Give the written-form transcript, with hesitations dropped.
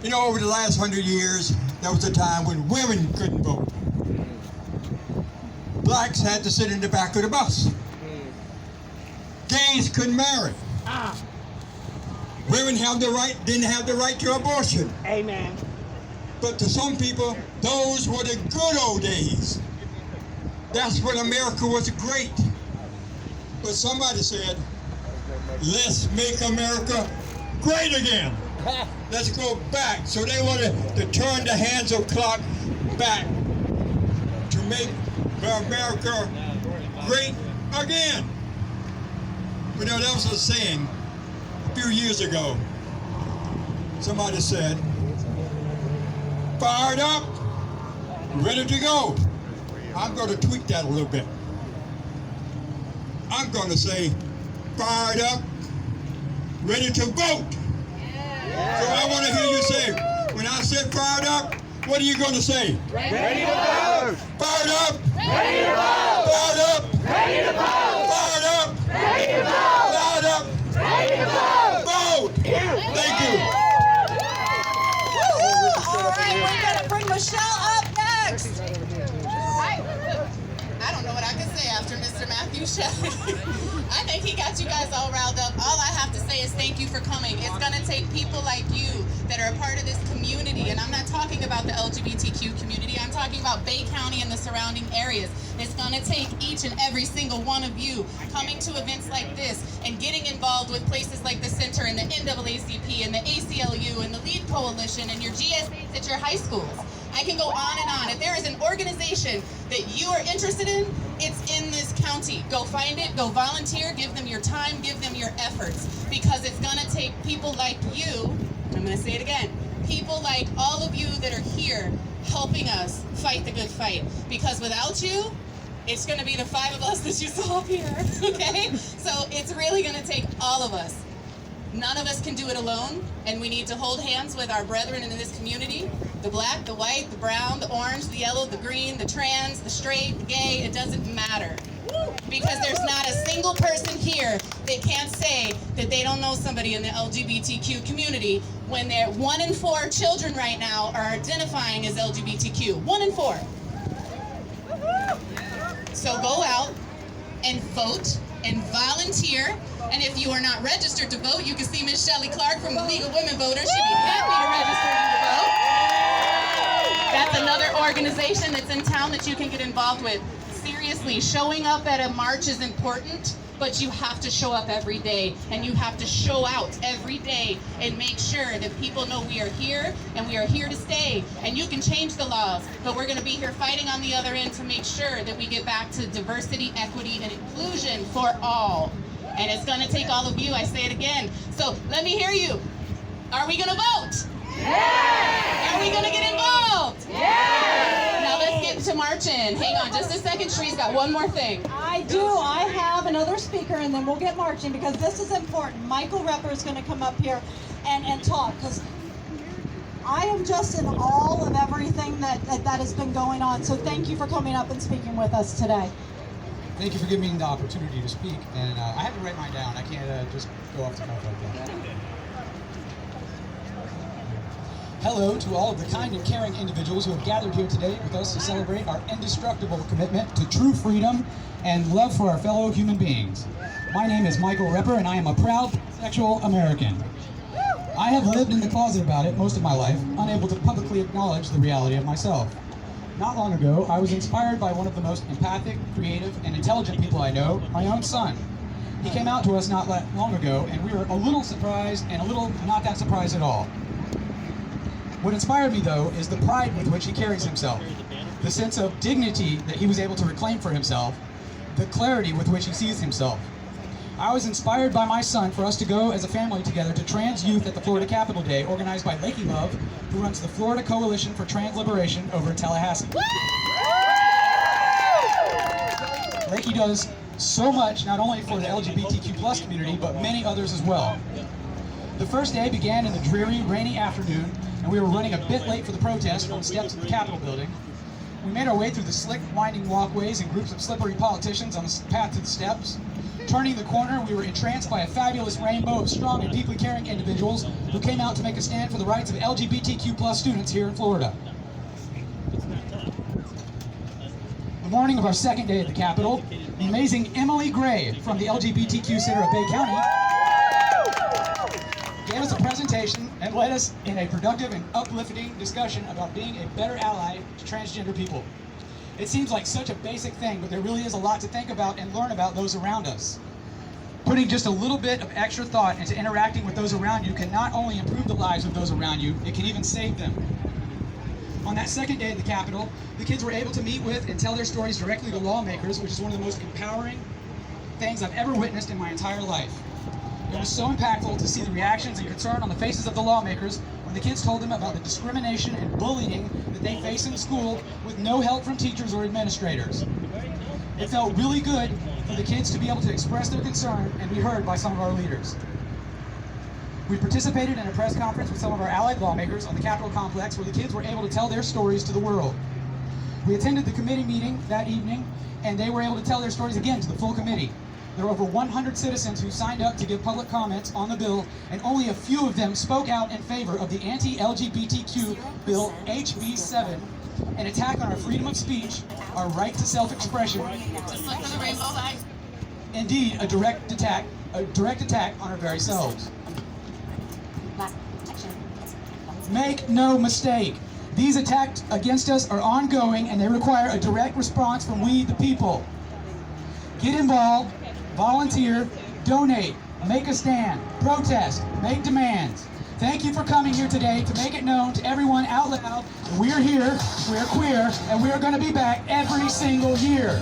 You know, over the last 100 years, there was a time when women couldn't vote. Blacks had to sit in the back of the bus. Gays couldn't marry. Women didn't have the right to abortion. Amen. But to some people, those were the good old days. That's when America was great. But somebody said, let's make America great again. Let's go back. So they wanted to turn the hands of clock back to make America great again. You know, that was a saying a few years ago. Somebody said, fired up, ready to go. I'm going to tweak that a little bit. I'm going to say, fired up, ready to vote. So I want to hear you say, when I said fired up, what are you going to say? Ready to vote. Fired up. Ready to vote. Fired up. Ready to vote. Fired up. Ready to vote. Fired up. Ready to vote. Vote. Thank you. All right, we're going to bring Michelle up next. I don't know what I can say after Mr. Matthew Shelley. I think he got you guys all riled up. All I have to say is thank you for coming. It's going to take people like you that are a part of this community, and I'm not talking about the LGBTQ community, I'm talking about Bay County and the surrounding areas. It's going to take each and every single one of you coming to events like this and getting involved with places like the Center and the NAACP and the ACLU and the LEAD Coalition and your GSAs at your high schools. I can go on and on. If there is an organization that you are interested in, it's in this county. Go find it, go volunteer, give them your time, give them your efforts, because it's going to take people like you, I'm going to say it again, people like all of you that are here helping us fight the good fight, because without you, it's going to be the five of us that you saw up here, okay? So it's really going to take all of us. None of us can do it alone, and we need to hold hands with our brethren in this community. The black, the white, the brown, the orange, the yellow, the green, the trans, the straight, the gay, it doesn't matter. Because there's not a single person here that can't say that they don't know somebody in the LGBTQ community when they're 1 in 4 children right now are identifying as LGBTQ. 1 in 4. So go out and vote and volunteer. And if you are not registered to vote, you can see Miss Shelley Clark from the League of Women Voters. She'd be happy to register you to vote. That's another organization that's in town that you can get involved with. Seriously, showing up at a march is important, but you have to show up every day, and you have to show out every day and make sure that people know we are here and we are here to stay. And you can change the laws, but we're going to be here fighting on the other end to make sure that we get back to diversity, equity, and inclusion for all. And it's going to take all of you, I say it again. So let me hear you. Are we going to vote? Yeah! Are we going to get involved? Yeah! Now let's get to marching. Hang on just a second. Shree's got one more thing. I do. I have another speaker, and then we'll get marching, because this is important. Michael Repper is going to come up here and talk, because I am just in awe of everything that has been going on. So thank you for coming up and speaking with us today. Thank you for giving me the opportunity to speak, and I have to write mine down. I can't just go off the cuff like that. Hello to all of the kind and caring individuals who have gathered here today with us to celebrate our indestructible commitment to true freedom and love for our fellow human beings. My name is Michael Repper, and I am a proud sexual American. I have lived in the closet about it most of my life, unable to publicly acknowledge the reality of myself. Not long ago, I was inspired by one of the most empathic, creative, and intelligent people I know, my own son. He came out to us not long ago, and we were a little surprised and a little not that surprised at all. What inspired me, though, is the pride with which he carries himself, the sense of dignity that he was able to reclaim for himself, the clarity with which he sees himself. I was inspired by my son for us to go as a family together to Trans Youth at the Florida Capitol Day, organized by Lakey Love, who runs the Florida Coalition for Trans Liberation over in Tallahassee. Lakey does so much, not only for the LGBTQ+ community, but many others as well. The first day began in the dreary, rainy afternoon, and we were running a bit late for the protest from the steps of the Capitol building. We made our way through the slick, winding walkways and groups of slippery politicians on the path to the steps. Turning the corner, we were entranced by a fabulous rainbow of strong and deeply caring individuals who came out to make a stand for the rights of LGBTQ+ students here in Florida. The morning of our second day at the Capitol, the amazing Emily Gray from the LGBTQ Center of Bay County gave us a presentation and led us in a productive and uplifting discussion about being a better ally to transgender people. It seems like such a basic thing, but there really is a lot to think about and learn about those around us. Putting just a little bit of extra thought into interacting with those around you can not only improve the lives of those around you, it can even save them. On that second day at the Capitol, the kids were able to meet with and tell their stories directly to lawmakers, which is one of the most empowering things I've ever witnessed in my entire life. It was so impactful to see the reactions and concern on the faces of the lawmakers when the kids told them about the discrimination and bullying that they face in school with no help from teachers or administrators. It felt really good for the kids to be able to express their concern and be heard by some of our leaders. We participated in a press conference with some of our allied lawmakers on the Capitol complex where the kids were able to tell their stories to the world. We attended the committee meeting that evening and they were able to tell their stories again to the full committee. There were over 100 citizens who signed up to give public comments on the bill, and only a few of them spoke out in favor of the anti-LGBTQ bill HB 7, an attack on our freedom of speech, our right to self-expression. Just look for the rainbow light. Indeed, a direct attack on our very selves. Make no mistake, these attacks against us are ongoing and they require a direct response from we the people. Get involved, volunteer, donate, make a stand, protest, make demands. Thank you for coming here today to make it known to everyone out loud that we are here, we are queer, and we are going to be back every single year.